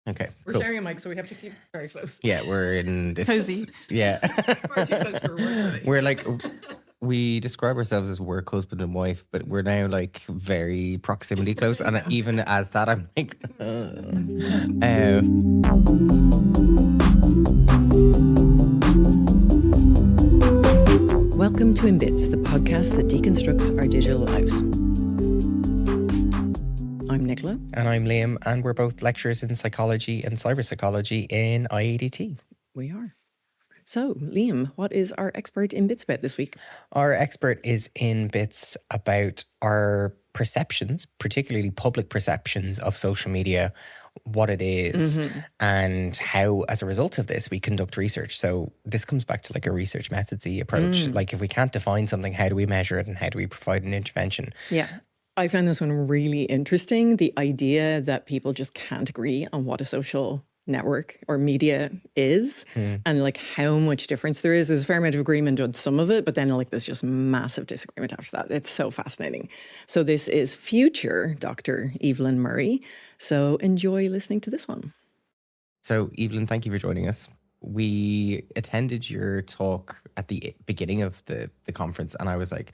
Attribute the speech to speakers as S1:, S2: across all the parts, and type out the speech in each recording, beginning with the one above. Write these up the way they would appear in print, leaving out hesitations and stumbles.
S1: Okay,
S2: We're
S1: cool.
S2: sharing a mic, so we have to keep very close.
S1: Yeah, we're in this.
S3: Cozy.
S1: Yeah.
S2: Far too close for work relations.
S1: We're like, we describe ourselves as work husband and wife, but we're now like very proximity close. And even as that, I'm like,
S2: Welcome to In Bits, the podcast that deconstructs our digital lives. I'm Nicola.
S1: And I'm Liam, and we're both lecturers in psychology and cyberpsychology in IADT.
S2: We are. So, Liam, what is our expert in bits about this week?
S1: Our expert is in bits about our perceptions, particularly public perceptions of social media, what it is, and how, as a result of this, we conduct research. So this comes back to like a research methodsy approach. Like if we can't define something, how do we measure it and how do we provide an intervention?
S2: Yeah. I found this one really interesting. The idea that people just can't agree on what a social network or media is and like how much difference there is. There's a fair amount of agreement on some of it, but then like there's just massive disagreement after that. It's so fascinating. So this is future Dr. Evelyn Murray. So enjoy listening to this one.
S1: So Evelyn, thank you for joining us. We attended your talk at the beginning of the conference, and I was like,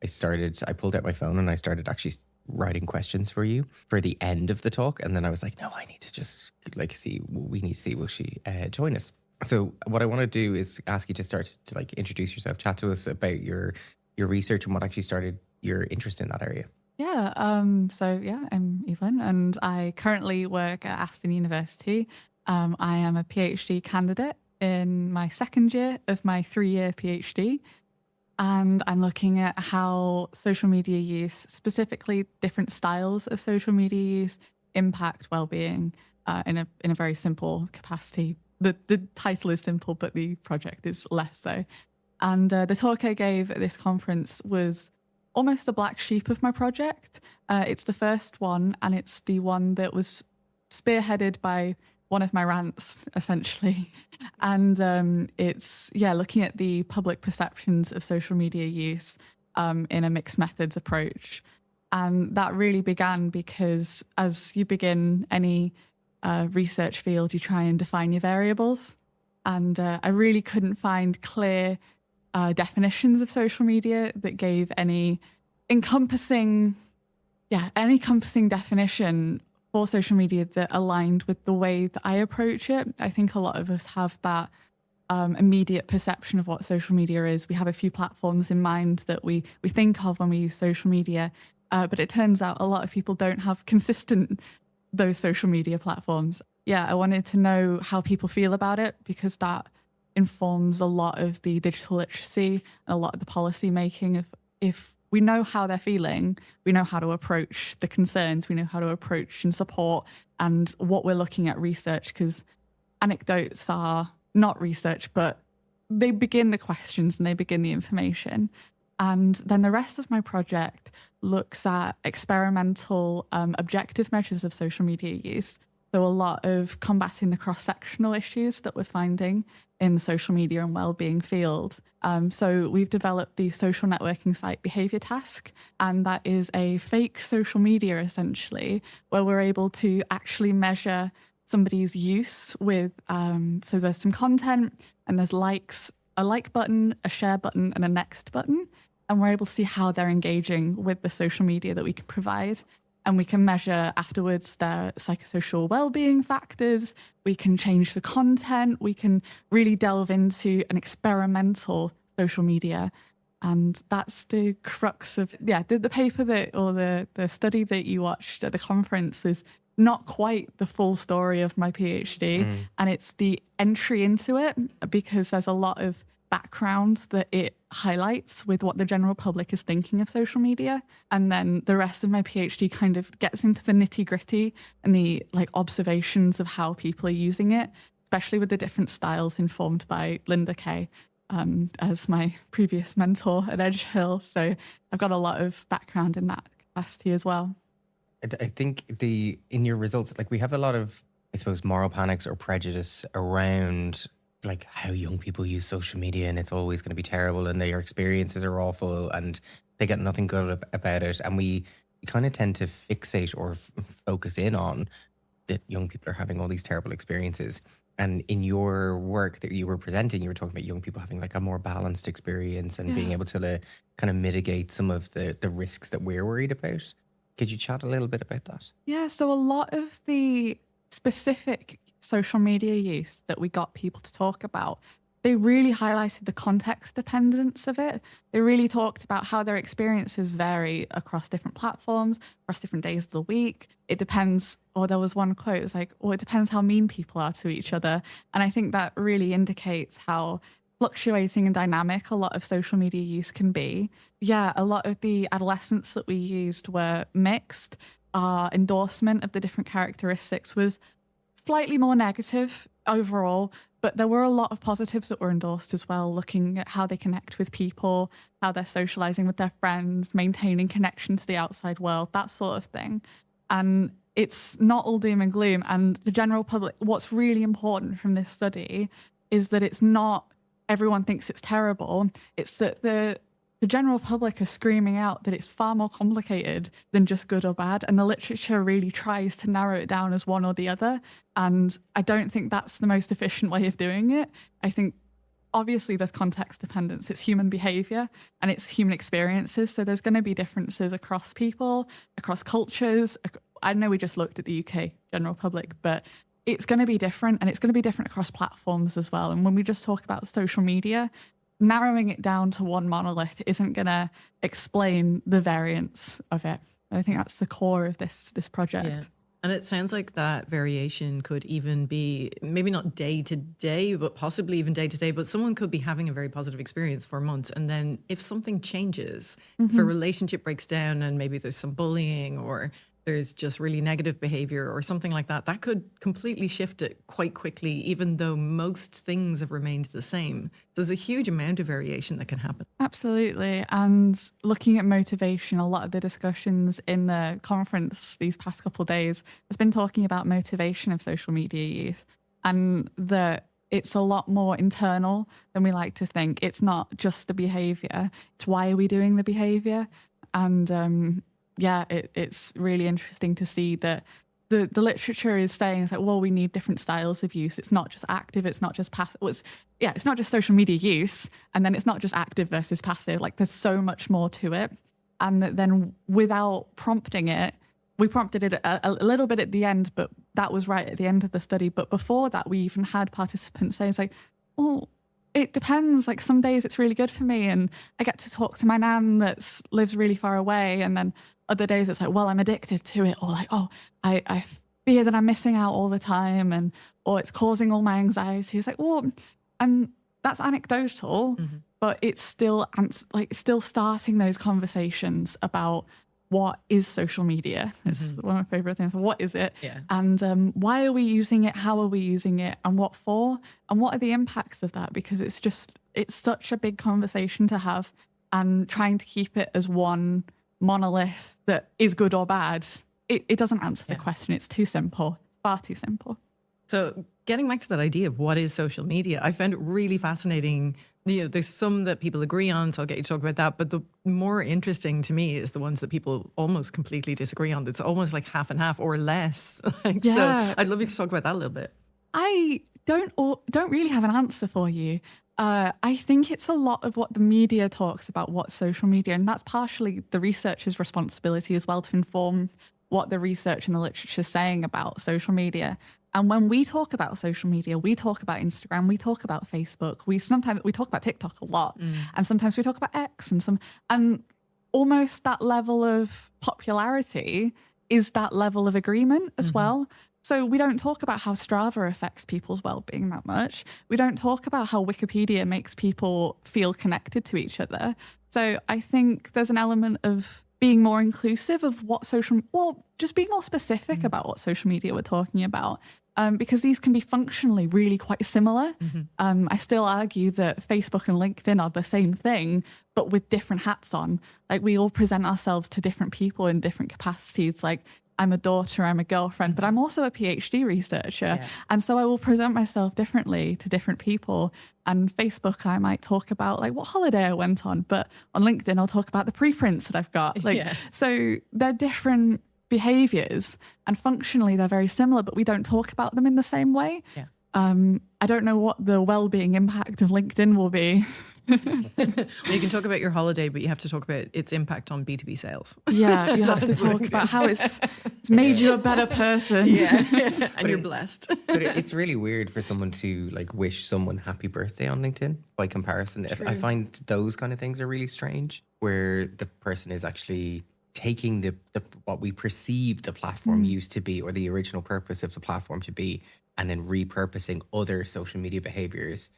S1: I pulled out my phone and I started actually writing questions for you for the end of the talk. And then I was like, no, I need to just we need to see, will she join us? So what I want to do is ask you to start to like introduce yourself, chat to us about your research and what actually started your interest in that area.
S3: Yeah. I'm Evelyn, and I currently work at Aston University. I am a PhD candidate in my second year of my 3-year PhD. And I'm looking at how social media use, specifically different styles of social media use, impact well-being in a very simple capacity. The title is simple, but the project is less so. And the talk I gave at this conference was almost a black sheep of my project. It's the first one, and it's the one that was spearheaded by one of my rants, essentially. And it's, looking at the public perceptions of social media use in a mixed methods approach. And that really began because as you begin any research field, you try and define your variables. And I really couldn't find clear definitions of social media that gave any encompassing definition for social media that aligned with the way that I approach it. I think a lot of us have that immediate perception of what social media is. We have a few platforms in mind that we think of when we use social media, but it turns out a lot of people don't have consistent those social media platforms. Yeah, I wanted to know how people feel about it because that informs a lot of the digital literacy and a lot of the policy making. If we know how they're feeling, we know how to approach the concerns, we know how to approach and support and what we're looking at research, because anecdotes are not research, but they begin the questions and they begin the information. And then the rest of my project looks at experimental objective measures of social media use. So a lot of combating the cross-sectional issues that we're finding in the social media and wellbeing field. So we've developed the social networking site behavior task, and that is a fake social media essentially, where we're able to actually measure somebody's use with, so there's some content and there's likes, a like button, a share button, and a next button. And we're able to see how they're engaging with the social media that we can provide. And we can measure afterwards their psychosocial well-being factors. We can change the content. We can really delve into an experimental social media. And that's the crux of, the paper the study that you watched at the conference is not quite the full story of my PhD. And it's the entry into it because there's a lot of background that it highlights with what the general public is thinking of social media. And then the rest of my PhD kind of gets into the nitty-gritty and the like observations of how people are using it, especially with the different styles informed by Linda Kay as my previous mentor at Edge Hill. So I've got a lot of background in that capacity as well.
S1: I think in your results, like we have a lot of, I suppose, moral panics or prejudice around like how young people use social media, and it's always going to be terrible and their experiences are awful and they get nothing good about it. And we kind of tend to fixate or focus in on that young people are having all these terrible experiences. And in your work that you were presenting, you were talking about young people having like a more balanced experience and being able to kind of mitigate some of the risks that we're worried about. Could you chat a little bit about that?
S3: Yeah, so a lot of the specific social media use that we got people to talk about, they really highlighted the context dependence of it. They really talked about how their experiences vary across different platforms, across different days of the week. It depends, or there was one quote, it's like, it depends how mean people are to each other. And I think that really indicates how fluctuating and dynamic a lot of social media use can be. Yeah, a lot of the adolescents that we used were mixed. Our endorsement of the different characteristics was slightly more negative overall, but there were a lot of positives that were endorsed as well, looking at how they connect with people, how they're socializing with their friends, maintaining connection to the outside world, that sort of thing. And it's not all doom and gloom. And the general public, what's really important from this study is that it's not everyone thinks it's terrible. It's that the general public are screaming out that it's far more complicated than just good or bad. And the literature really tries to narrow it down as one or the other. And I don't think that's the most efficient way of doing it. I think obviously there's context dependence. It's human behavior and it's human experiences. So there's going to be differences across people, across cultures. I know we just looked at the UK general public, but it's going to be different, and it's going to be different across platforms as well. And when we just talk about social media, narrowing it down to one monolith isn't going to explain the variance of it. I think that's the core of this project.
S2: Yeah. And it sounds like that variation could even be maybe not day to day, but possibly even day to day. But someone could be having a very positive experience for months. And then if something changes, if a relationship breaks down and maybe there's some bullying or there's just really negative behavior or something like that, that could completely shift it quite quickly, even though most things have remained the same. There's a huge amount of variation that can happen.
S3: Absolutely. And looking at motivation, a lot of the discussions in the conference these past couple of days has been talking about motivation of social media use, and that it's a lot more internal than we like to think. It's not just the behavior. It's why are we doing the behavior? And it's really interesting to see that the literature is saying, it's like, well, we need different styles of use. It's not just active. It's not just passive. It's not just social media use. And then it's not just active versus passive. Like there's so much more to it. And then without prompting it, we prompted it a little bit at the end, but that was right at the end of the study. But before that, we even had participants saying, it's like, oh, it depends. Like some days it's really good for me and I get to talk to my nan that lives really far away. And then other days it's like, well, I'm addicted to it, or like, oh, I fear that I'm missing out all the time, or it's causing all my anxiety. It's like, well, and that's anecdotal, but it's still starting those conversations about what is social media. It's one of my favorite things. What is it?
S2: Yeah.
S3: And why are we using it? How are we using it? And what for? And what are the impacts of that? Because it's such a big conversation to have, and trying to keep it as one monolith that is good or bad, it doesn't answer the question. It's too simple, far too simple.
S2: So getting back to that idea of what is social media, I found it really fascinating. There's some that people agree on, so I'll get you to talk about that. But the more interesting to me is the ones that people almost completely disagree on. It's almost like half and half or less. So I'd love you to talk about that a little bit.
S3: I don't really have an answer for you. I think it's a lot of what the media talks about, what's social media, and that's partially the researcher's responsibility as well to inform what the research and the literature is saying about social media. And when we talk about social media, we talk about Instagram, we talk about Facebook, we talk about TikTok a lot, and sometimes we talk about X, and almost that level of popularity is that level of agreement as well. So we don't talk about how Strava affects people's well-being that much. We don't talk about how Wikipedia makes people feel connected to each other. So I think there's an element of being more inclusive of just being more specific about what social media we're talking about. Because these can be functionally really quite similar. I still argue that Facebook and LinkedIn are the same thing, but with different hats on. Like we all present ourselves to different people in different capacities. Like I'm a daughter, I'm a girlfriend, but I'm also a PhD researcher. Yeah. And so I will present myself differently to different people. And Facebook, I might talk about like what holiday I went on, but on LinkedIn, I'll talk about the preprints that I've got. So they're different behaviors, and functionally they're very similar, but we don't talk about them in the same way.
S2: Yeah.
S3: I don't know what the well-being impact of LinkedIn will be.
S2: Well, you can talk about your holiday, but you have to talk about its impact on B2B sales.
S3: Yeah, you have to talk about how it's made you a better person.
S2: Yeah, and you're blessed.
S1: But it's really weird for someone to like wish someone happy birthday on LinkedIn by comparison. I find those kind of things are really strange, where the person is actually taking the what we perceive the platform used to be, or the original purpose of the platform to be, and then repurposing other social media behaviors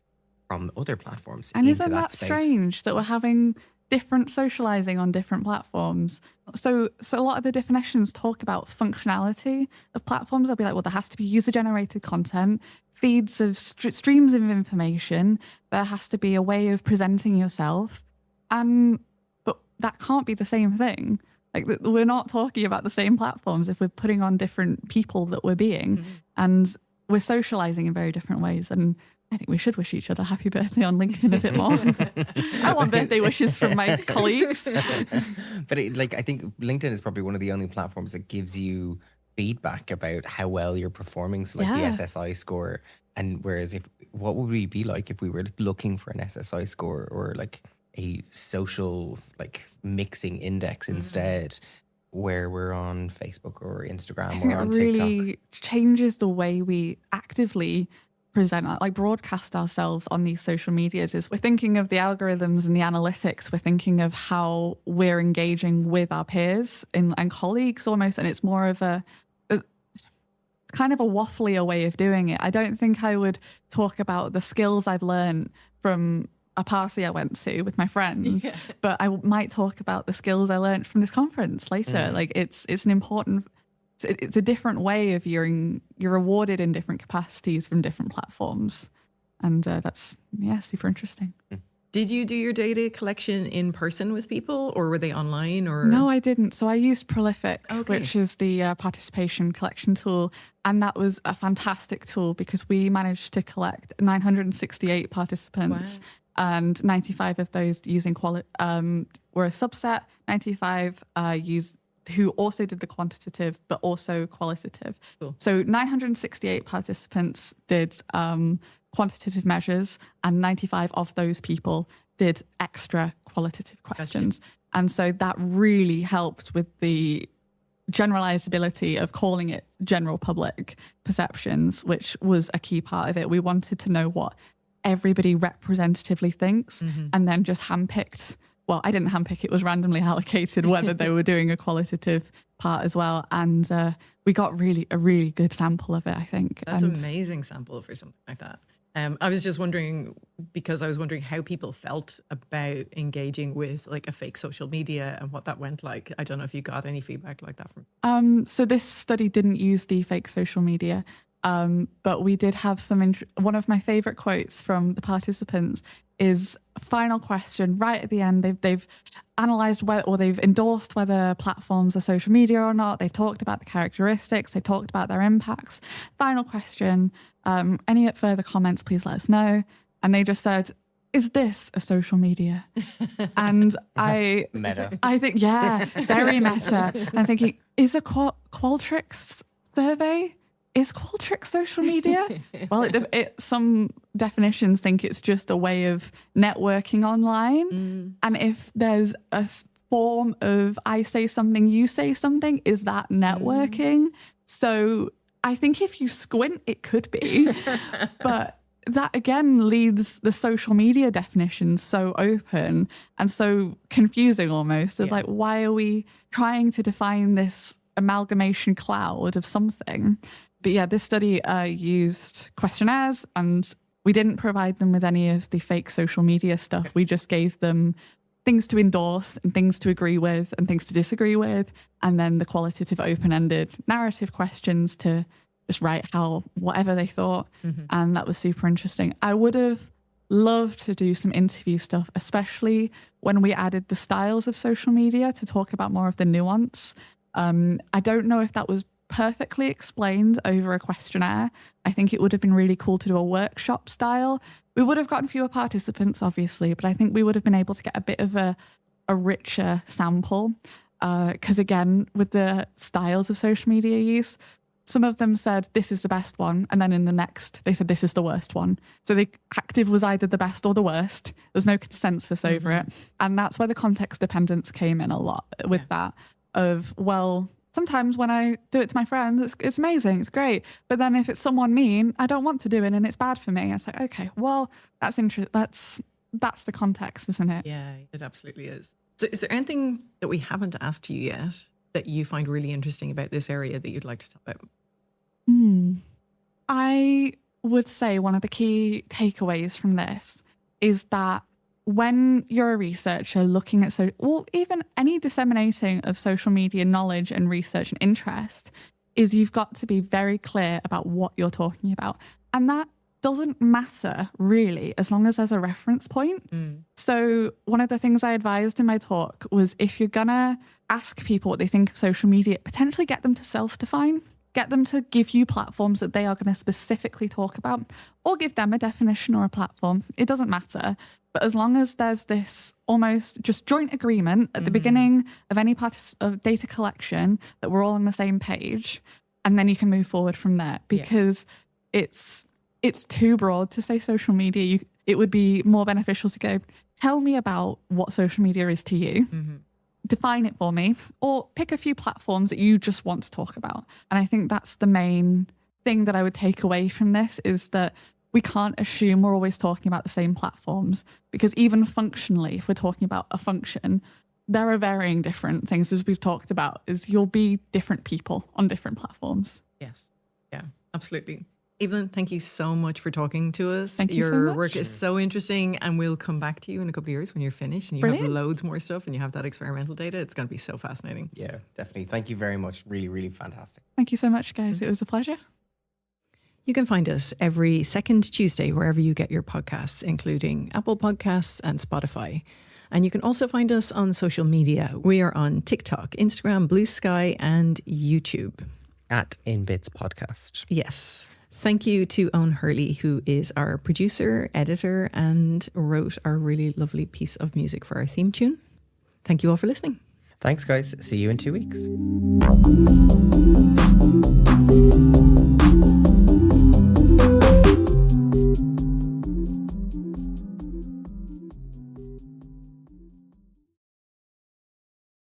S1: from other platforms.
S3: And
S1: into
S3: isn't that
S1: space.
S3: strange that we're having different socializing on different platforms? So a lot of the definitions talk about functionality of platforms. They'll be like, well, there has to be user-generated content, feeds of streams of information. There has to be a way of presenting yourself. But that can't be the same thing. Like, we're not talking about the same platforms if we're putting on different people that we're being. And we're socializing in very different ways. And I think we should wish each other happy birthday on LinkedIn a bit more. I want birthday wishes from my colleagues.
S1: But I think LinkedIn is probably one of the only platforms that gives you feedback about how well you're performing. So like the SSI score. And whereas what would we be like if we were looking for an SSI score, or like a social like mixing index instead, where we're on Facebook or Instagram or on TikTok? It really
S3: changes the way we actively present, like broadcast ourselves on these social medias. Is we're thinking of the algorithms and the analytics, we're thinking of how we're engaging with our peers and colleagues almost, and it's more of a kind of a wafflier way of doing it. I don't think I would talk about the skills I've learned from a party I went to with my friends, but I might talk about the skills I learned from this conference later. Like it's an important, it's a different way of you're rewarded in different capacities from different platforms. And that's, super interesting.
S2: Did you do your data collection in person with people, or were they online? Or
S3: no, I didn't. So I used Prolific, which is the participation collection tool. And that was a fantastic tool because we managed to collect 968 participants. Wow. And 95 of those using were a subset, 95 who also did the quantitative, but also qualitative. Cool. So 968 participants did quantitative measures, and 95 of those people did extra qualitative questions. Gotcha. And so that really helped with the generalizability of calling it general public perceptions, which was a key part of it. We wanted to know what everybody representatively thinks, and then just handpicked. Well, I didn't handpick, it was randomly allocated whether they were doing a qualitative part as well. And we got a really good sample of it, I think.
S2: That's an amazing sample for something like that. I was just wondering, because I was wondering how people felt about engaging with like a fake social media and what that went like. I don't know if you got any feedback like that from.
S3: So this study didn't use the fake social media. But we did have one of my favorite quotes from the participants is final question right at the end. They've analyzed they've endorsed whether platforms are social media or not. They've talked about the characteristics. They've talked about their impacts. Final question. Any further comments, please let us know. And they just said, is this a social media? And
S1: meta.
S3: I think, very meta. And I'm thinking, is a Qualtrics survey? Is Qualtrics social media? Well, some definitions think it's just a way of networking online. And if there's a form of I say something, you say something, is that networking? So I think if you squint, it could be. But that again leads the social media definition so open and so confusing almost of like, why are we trying to define this amalgamation cloud of something? But this study used questionnaires, and we didn't provide them with any of the fake social media stuff. We just gave them things to endorse and things to agree with and things to disagree with, and then the qualitative open-ended narrative questions to just write whatever they thought. And that was super interesting. I would have loved to do some interview stuff, especially when we added the styles of social media to talk about more of the nuance. I don't know if that was perfectly explained over a questionnaire. I think it would have been really cool to do a workshop style. We would have gotten fewer participants, obviously, but I think we would have been able to get a bit of a richer sample. Because again, with the styles of social media use, some of them said this is the best one, and then in the next they said this is the worst one. So the active was either the best or the worst. There's no consensus over it. And that's where the context dependence came in a lot with that of, well, sometimes when I do it to my friends, it's amazing, it's great. But then if it's someone mean, I don't want to do it and it's bad for me. And it's like, okay, well, that's interesting. That's the context, isn't it?
S2: Yeah, it absolutely is. So is there anything that we haven't asked you yet that you find really interesting about this area that you'd like to talk about?
S3: I would say one of the key takeaways from this is that when you're a researcher looking at or even any disseminating of social media knowledge and research and interest, is you've got to be very clear about what you're talking about. And that doesn't matter really, as long as there's a reference point. So one of the things I advised in my talk was, if you're gonna ask people what they think of social media, potentially get them to self-define, get them to give you platforms that they are going to specifically talk about, or give them a definition or a platform. It doesn't matter. But as long as there's this almost just joint agreement at the beginning of any part of data collection that we're all on the same page, and then you can move forward from there, because it's too broad to say social media. It would be more beneficial to go, tell me about what social media is to you, define it for me, or pick a few platforms that you just want to talk about. And I think that's the main thing that I would take away from this, is that we can't assume we're always talking about the same platforms, because even functionally, if we're talking about a function, there are varying different things, as we've talked about, is you'll be different people on different platforms.
S2: Yes. Yeah, absolutely. Evelyn, thank you so much for talking to us.
S3: Thank you so
S2: Your
S3: much.
S2: work is so interesting, and we'll come back to you in a couple of years when you're finished and you have loads more stuff and you have that experimental data. It's going to be so fascinating.
S1: Yeah, definitely. Thank you very much. Really, really fantastic.
S3: Thank you so much, guys. It was a pleasure.
S2: You can find us every second Tuesday wherever you get your podcasts, including Apple Podcasts and Spotify. And you can also find us on social media. We are on TikTok, Instagram, Blue Sky, and YouTube.
S1: At InBits Podcast.
S2: Yes. Thank you to Owen Hurley, who is our producer, editor, and wrote our really lovely piece of music for our theme tune. Thank you all for listening.
S1: Thanks, guys. See you in 2 weeks.